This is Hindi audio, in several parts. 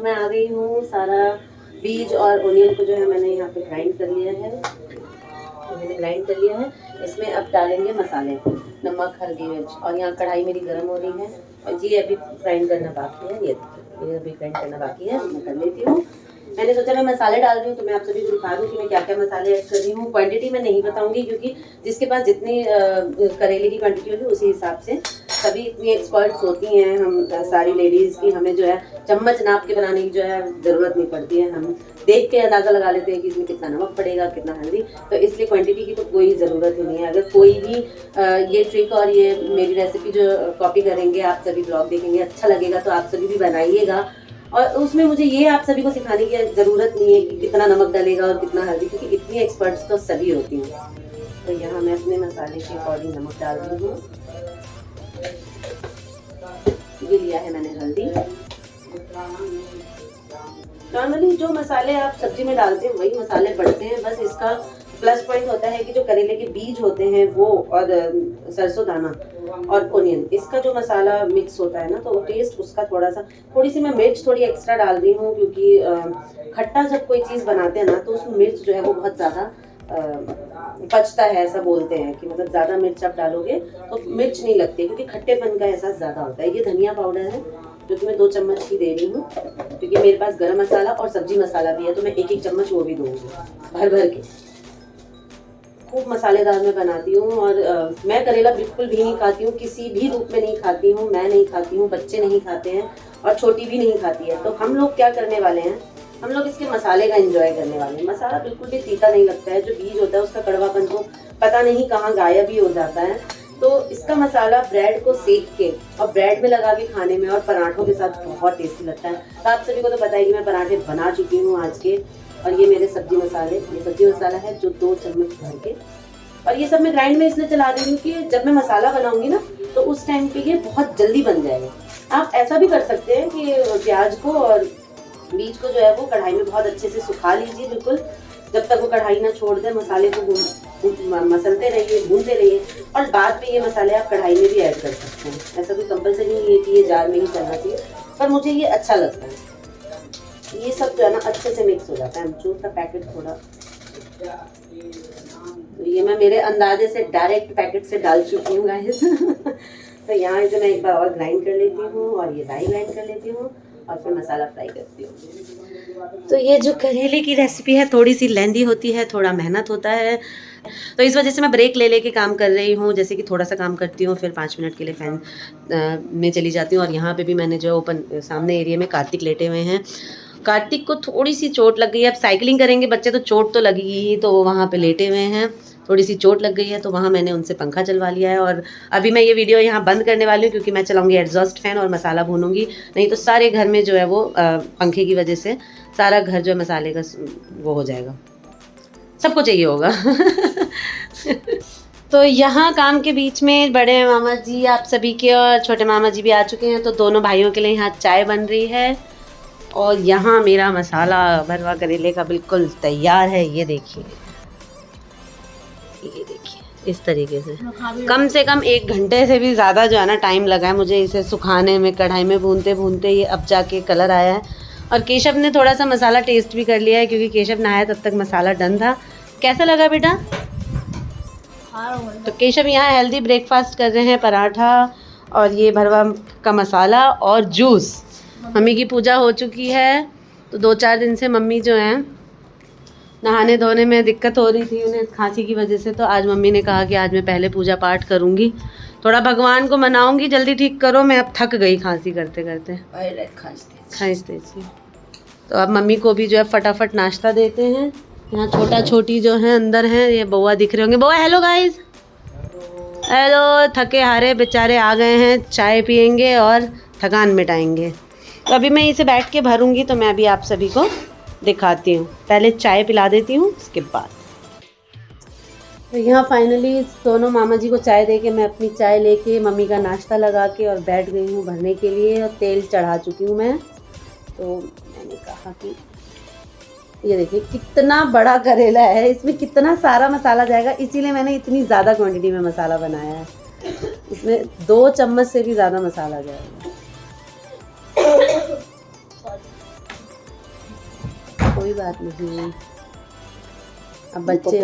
मैं आ गई हूँ, सारा बीज और ओनियन को जो है मैंने यहाँ पे ग्राइंड कर लिया है। मैंने ग्राइंड कर लिया है। इसमें अब डालेंगे मसाले, नमक, हल्दी, मिर्च। और यहाँ कढ़ाई मेरी गर्म हो रही है और ये अभी ग्राइंड करना बाकी है। ये अभी ग्राइंड करना बाकी है, मैं कर लेती हूँ। मैंने सोचा मैं मसाले डाल रही हूँ तो मैं आप सभी को दिखा दूँ कि मैं क्या क्या मसाले ऐड कर रही हूँ। क्वांटिटी मैं नहीं बताऊँगी क्योंकि जिसके पास जितनी करेले की क्वांटिटी होगी उसी हिसाब से। सभी इतनी एक्सपर्ट्स होती हैं हम सारी लेडीज़ की, हमें जो है चम्मच नाप के बनाने की जो है ज़रूरत नहीं पड़ती है। हम देख के अंदाज़ा लगा लेते हैं कि इसमें कितना नमक पड़ेगा, कितना हल्दी। तो इसलिए क्वांटिटी की तो कोई ज़रूरत ही नहीं है। अगर कोई भी ये ट्रिक और ये मेरी रेसिपी जो कॉपी करेंगे, आप सभी ब्लॉग देखेंगे, अच्छा लगेगा तो आप सभी भी बनाइएगा। और उसमें मुझे ये आप सभी को सिखाने की ज़रूरत नहीं है कि कितना नमक डालेगा और कितना हल्दी, क्योंकि इतनी एक्सपर्ट्स तो सभी होती हैं। तो यहाँ मैं अपने मसाले के अकॉर्डिंग नमक डाल रही हूँ। ये लिया है मैंने हल्दी। नॉर्मली जो मसाले आप सब्जी में डालते हैं वही मसाले पड़ते हैं, बस इसका प्लस पॉइंट होता है कि जो करेले के बीज होते हैं वो और सरसों दाना और ओनियन, इसका जो मसाला मिक्स होता है ना, तो टेस्ट उसका थोड़ी सी मैं मिर्च थोड़ी एक्स्ट्रा डाल रही हूँ क्योंकि खट्टा जब कोई चीज़ बनाते हैं ना तो उसमें मिर्च जो है वो बहुत ज़्यादा पचता है। ऐसा बोलते हैं कि मतलब ज़्यादा मिर्च आप डालोगे तो मिर्च नहीं लगती, क्योंकि खट्टेपन का एहसास ज़्यादा होता है। ये धनिया पाउडर है जो कि मैं 2 चम्मच ही दे रही हूँ, क्योंकि मेरे पास गरम मसाला और सब्जी मसाला भी है तो मैं 1-1 चम्मच वो भी दूँगी भर भर के। खूब मसालेदार मैं बनाती हूँ। और मैं करेला बिल्कुल भी नहीं खाती हूँ, किसी भी रूप में नहीं खाती हूँ। मैं नहीं खाती हूँ, बच्चे नहीं खाते हैं और छोटी भी नहीं खाती है। तो हम लोग क्या करने वाले हैं, हम लोग इसके मसाले का एंजॉय करने वाले हैं। मसाला बिल्कुल भी तीता नहीं लगता है। जो बीज होता है उसका कड़वापन तो पता नहीं कहाँ गायब ही हो जाता है। तो इसका मसाला ब्रेड को सेक के और ब्रेड में लगा के खाने में और पराठों के साथ बहुत टेस्टी लगता है। तो आप सभी को तो पता है कि मैं पराठे बना चुकी हूँ आज के। और ये मेरे सब्जी मसाले, ये सब्जी मसाला है जो 2 चम्मच भर के। और ये सब मैं ग्राइंड में इसलिए चला रही हूँ कि जब मैं मसाला बनाऊंगी ना तो उस टाइम पे ये बहुत जल्दी बन जाएगा। आप ऐसा भी कर सकते हैं कि प्याज को और बीज को जो है वो कढ़ाई में बहुत अच्छे से सुखा लीजिए, बिल्कुल जब तक वो कढ़ाई ना छोड़ दे। मसाले को मसलते रहिए, भूनते रहिए और बाद में ये मसाले आप कढ़ाई में भी ऐड कर सकते हैं। ऐसा कोई कंपलसरी नहीं है कि ये जार में ही चलना चाहिए, पर मुझे ये अच्छा लगता है। ये सब जो है ना अच्छे से मिक्स हो जाता है। अमचूर का पैकेट थोड़ा, तो ये मैं मेरे अंदाजे से डायरेक्ट पैकेट से डाल चुकी हूँ गाइस। तो यहाँ इसे मैं एक बार और ग्राइंड कर लेती हूँ और ये राई ग्राइंड कर लेती हूँ और फिर मसाला फ्राई करती हूँ। तो ये जो करेले की रेसिपी है थोड़ी सी लेंदी होती है, थोड़ा मेहनत होता है, तो इस वजह से मैं ब्रेक ले लेके काम कर रही हूँ। जैसे कि थोड़ा सा काम करती हूँ, फिर 5 मिनट के लिए फ़ैन में चली जाती हूँ। और यहाँ पे भी मैंने जो ओपन सामने एरिया में कार्तिक लेटे हुए हैं। कार्तिक को थोड़ी सी चोट लग गई है। अब साइकिलिंग करेंगे बच्चे तो चोट तो लगेगी ही, तो वो वहाँ पे लेटे हुए हैं। थोड़ी सी चोट लग गई है तो वहाँ मैंने उनसे पंखा चलवा लिया है। और अभी मैं ये वीडियो यहाँ बंद करने वाली हूँ क्योंकि मैं चलाऊँगी एग्जॉस्ट फैन और मसाला भूनूंगी, नहीं तो सारे घर में जो है वो पंखे की वजह से सारा घर जो है मसाले का वो हो जाएगा। सबको चाहिए होगा। तो यहाँ काम के बीच में बड़े मामा जी आप सभी के और छोटे मामा जी भी आ चुके हैं, तो दोनों भाइयों के लिए यहाँ चाय बन रही है। और यहाँ मेरा मसाला भरवा करेले का बिल्कुल तैयार है। ये देखिए, ये देखिए इस तरीके से कम से कम 1 घंटे से भी ज़्यादा जो है ना टाइम लगा है मुझे इसे सुखाने में। कढ़ाई में भूनते भूनते ये अब जाके कलर आया है। और केशव ने थोड़ा सा मसाला टेस्ट भी कर लिया है क्योंकि केशव नहाया तब तक मसाला डन था। कैसा लगा बेटा? तो केशव यहाँ हेल्दी ब्रेकफास्ट कर रहे हैं, पराठा और ये भरवा का मसाला और जूस। मम्मी की पूजा हो चुकी है, तो 2-4 दिन से मम्मी जो हैं नहाने धोने में दिक्कत हो रही थी उन्हें खांसी की वजह से। तो आज मम्मी ने कहा कि आज मैं पहले पूजा पाठ करूँगी, थोड़ा भगवान को मनाऊँगी जल्दी ठीक करो। मैं अब थक गई खांसी करते करते, खांसते जी। तो अब मम्मी को भी जो है फटाफट नाश्ता देते हैं। यहाँ छोटा छोटी जो है अंदर हैं, ये बउआ दिख रहे होंगे। बउआ हेलो गाइस, हेलो। थके हारे बेचारे आ गए हैं, चाय पियेंगे और थकान मिटाएंगे। तो अभी मैं इसे बैठ के भरूंगी, तो मैं अभी आप सभी को दिखाती हूँ। पहले चाय पिला देती हूँ उसके बाद। तो यहाँ फाइनली दोनों मामा जी को चाय दे के मैं अपनी चाय लेके मम्मी का नाश्ता लगा के और बैठ गई हूँ भरने के लिए। और तेल चढ़ा चुकी हूँ मैं। तो मैंने कहा कि ये देखिए कितना बड़ा करेला है, इसमें कितना सारा मसाला जाएगा, इसीलिए मैंने इतनी ज़्यादा क्वांटिटी में मसाला बनाया है। इसमें 2 चम्मच से भी ज़्यादा मसाला जाएगा। कोई बात नहीं। अब बच्चे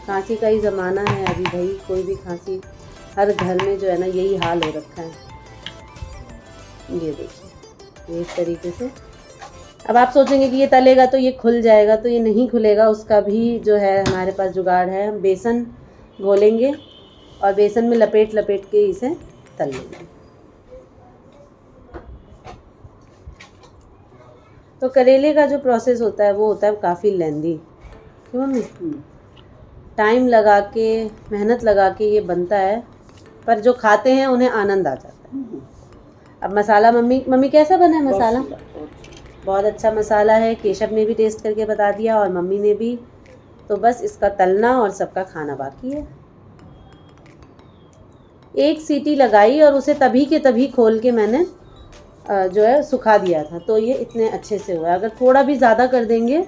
खांसी का ही ज़माना है अभी भाई, कोई भी खांसी हर घर में जो है ना यही हाल हो रखा है। ये देखिए ये इस तरीके से। अब आप सोचेंगे कि ये तलेगा तो ये खुल जाएगा, तो ये नहीं खुलेगा। उसका भी जो है हमारे पास जुगाड़ है। हम बेसन घोलेंगे और बेसन में लपेट लपेट के इसे तल लेंगे। तो करेले का जो प्रोसेस होता है वो होता है काफ़ी लेंदी, क्यों मम्मी? टाइम लगा के मेहनत लगा के ये बनता है, पर जो खाते हैं उन्हें आनंद आ जाता है। अब मसाला मम्मी कैसा बना है मसाला? बहुत अच्छा मसाला है। केशव ने भी टेस्ट करके बता दिया और मम्मी ने भी। तो बस इसका तलना और सबका खाना बाकी है। एक सीटी लगाई और उसे तभी के तभी खोल के मैंने जो है सुखा दिया था, तो ये इतने अच्छे से हुआ। अगर थोड़ा भी ज़्यादा कर देंगे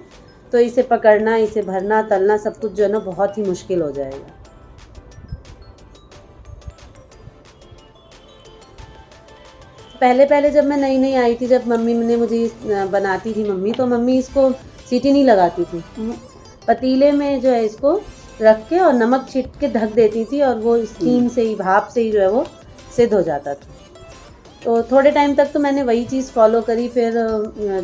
तो इसे पकड़ना, इसे भरना, तलना सब कुछ जो है ना बहुत ही मुश्किल हो जाएगा। पहले जब मैं नई आई थी, जब मम्मी ने मुझे बनाती थी मम्मी, तो मम्मी इसको सीटी नहीं लगाती थी। पतीले में जो है इसको रख के और नमक छीट के ढक देती थी और वो स्टीम से ही, भाप से ही जो है वो सिद्ध हो जाता था। तो थोड़े टाइम तक तो मैंने वही चीज़ फॉलो करी। फिर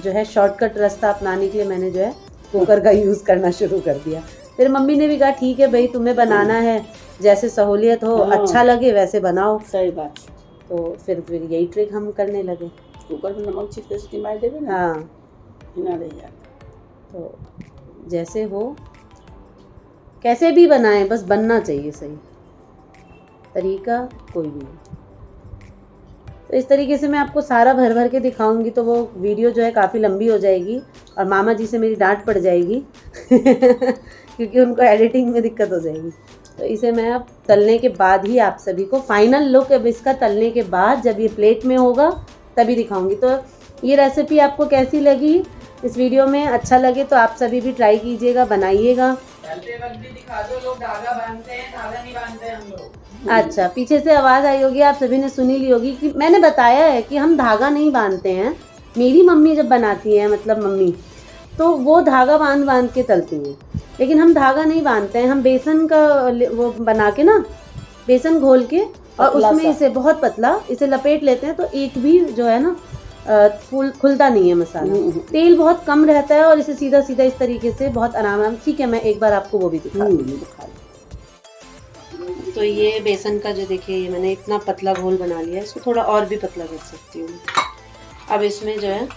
जो है शॉर्टकट रास्ता अपनाने के लिए मैंने जो है कुकर का यूज़ करना शुरू कर दिया। फिर मम्मी ने भी कहा ठीक है भाई, तुम्हें बनाना है, जैसे सहूलियत हो, अच्छा लगे वैसे बनाओ। सही बात। तो फिर यही ट्रिक हम करने लगे। कुकर में नमक छीट के सीटी मार देवे ना। हाँ, हिना रह जाता। तो जैसे हो, कैसे भी बनाएं, बस बनना चाहिए सही। तरीका कोई भी हो। तो इस तरीके से मैं आपको सारा भर भर के दिखाऊंगी तो वो वीडियो जो है काफ़ी लंबी हो जाएगी और मामा जी से मेरी डांट पड़ जाएगी क्योंकि उनको एडिटिंग में दिक्कत हो जाएगी। तो इसे मैं अब तलने के बाद ही आप सभी को फाइनल लुक, अब इसका तलने के बाद जब ये प्लेट में होगा तभी दिखाऊंगी। तो ये रेसिपी आपको कैसी लगी इस वीडियो में? अच्छा लगे तो आप सभी भी ट्राई कीजिएगा, बनाइएगा। तलते वक्त भी दिखा दो, लोग धागा बांधते हैं, धागा नहीं बांधते हम लोग। अच्छा, पीछे से आवाज़ आई होगी, आप सभी ने सुनी ली होगी कि मैंने बताया है कि हम धागा नहीं बांधते हैं। मेरी मम्मी जब बनाती हैं, मतलब मम्मी, तो वो धागा बांध के तलती हैं, लेकिन हम धागा नहीं बांधते हैं। हम बेसन का वो बना के ना, बेसन घोल के और उसमें इसे बहुत पतला इसे लपेट लेते हैं, तो एक भी जो है ना खुलता नहीं है मसाला। तेल बहुत कम रहता है और इसे सीधा सीधा इस तरीके से बहुत आराम। ठीक है, मैं एक बार आपको वो भी दिखा दूँ। तो ये बेसन का जो देखिए, ये मैंने इतना पतला घोल बना लिया है, इसको थोड़ा और भी पतला कर सकती हूँ। अब इसमें जो है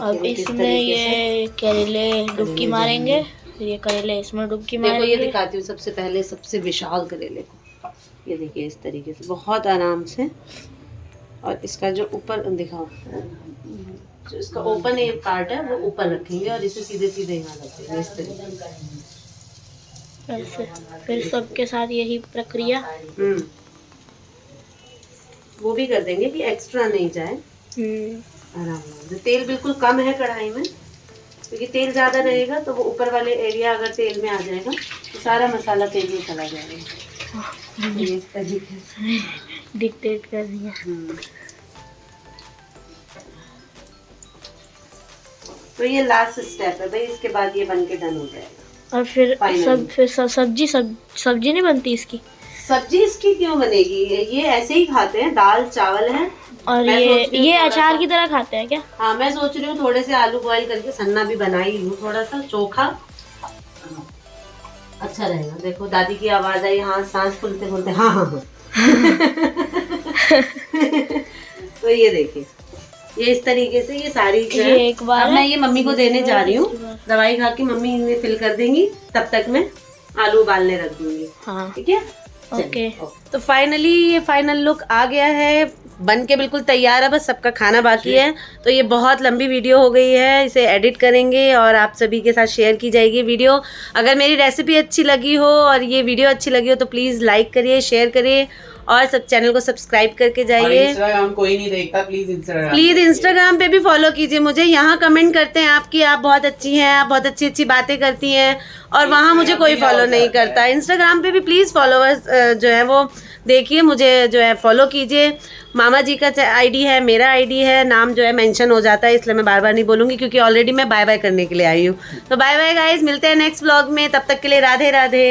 अब इसमें ये करेले डुबकी मारेंगे, फिर ये करेले इसमें डुबकी मारेंगे। ये दिखाती हूँ सबसे पहले, सबसे विशाल करेले को। ये देखिए इस तरीके से बहुत आराम से। और इसका जो ऊपर दिखाओ, जो इसका ओपन एक पार्ट है वो ऊपर रखेंगे और इसे सीधे सीधे यहाँ रखेंगे इस तरीके से। फिर सबके साथ यही प्रक्रिया वो भी कर देंगे कि एक्स्ट्रा नहीं जाए। आराम से। तेल बिल्कुल कम है कढ़ाई में, क्योंकि तेल ज़्यादा रहेगा तो वो ऊपर वाले एरिया अगर तेल में आ जाएगा तो सारा मसाला तेल में चला जाएगा। इस तरीके से डिक्टेट कर दिया। तो ये लास्ट स्टेप है भाई, इसके बाद ये बन के डन हो जाएगा। और फिर सब्जी नहीं बनती इसकी? सब्जी इसकी क्यों बनेगी? ये ऐसे ही खाते हैं, दाल चावल है। और ये अचार की तरह खाते हैं क्या? हाँ, मैं सोच रही हूँ थोड़े से आलू बॉईल करके सन्ना भी बनाई हूँ, थोड़ा सा चोखा अच्छा रहेगा। देखो दादी की आवाज आई, हाँ सांस फूलते फूलते, हाँ हाँ हाँ तो ये देखिए, ये इस तरीके से ये सारी एक बार अब मैं ये मम्मी को देने जा रही हूँ। दवाई खा के मम्मी इन्हें फिल कर देंगी, तब तक मैं आलू उबालने रख दूंगी। हाँ ठीक है, ओके। तो फाइनली ये फाइनल लुक आ गया है, बन के बिल्कुल तैयार है, बस सबका खाना बाकी है। तो ये बहुत लंबी वीडियो हो गई है, इसे एडिट करेंगे और आप सभी के साथ शेयर की जाएगी वीडियो। अगर मेरी रेसिपी अच्छी लगी हो और ये वीडियो अच्छी लगी हो तो प्लीज़ लाइक करिए, शेयर करिए और सब चैनल को सब्सक्राइब करके जाइए। इंस्टाग्राम कोई नहीं देखता, प्लीज इंस्टाग्राम पे भी फॉलो कीजिए मुझे। यहाँ कमेंट करते हैं आपकी, आप बहुत अच्छी हैं, आप बहुत अच्छी अच्छी बातें करती हैं, और वहाँ मुझे कोई फॉलो नहीं करता। इंस्टाग्राम पे भी प्लीज़ फॉलोअर्स जो है वो देखिए, मुझे जो है फॉलो कीजिए। मामा जी का आईडी है, मेरा आईडी है, नाम जो है मेंशन हो जाता है, इसलिए मैं बार बार नहीं बोलूँगी क्योंकि ऑलरेडी मैं बाय बाय करने के लिए आई हूँ। तो बाय बाय गाइज, मिलते हैं नेक्स्ट व्लॉग में, तब तक के लिए राधे राधे।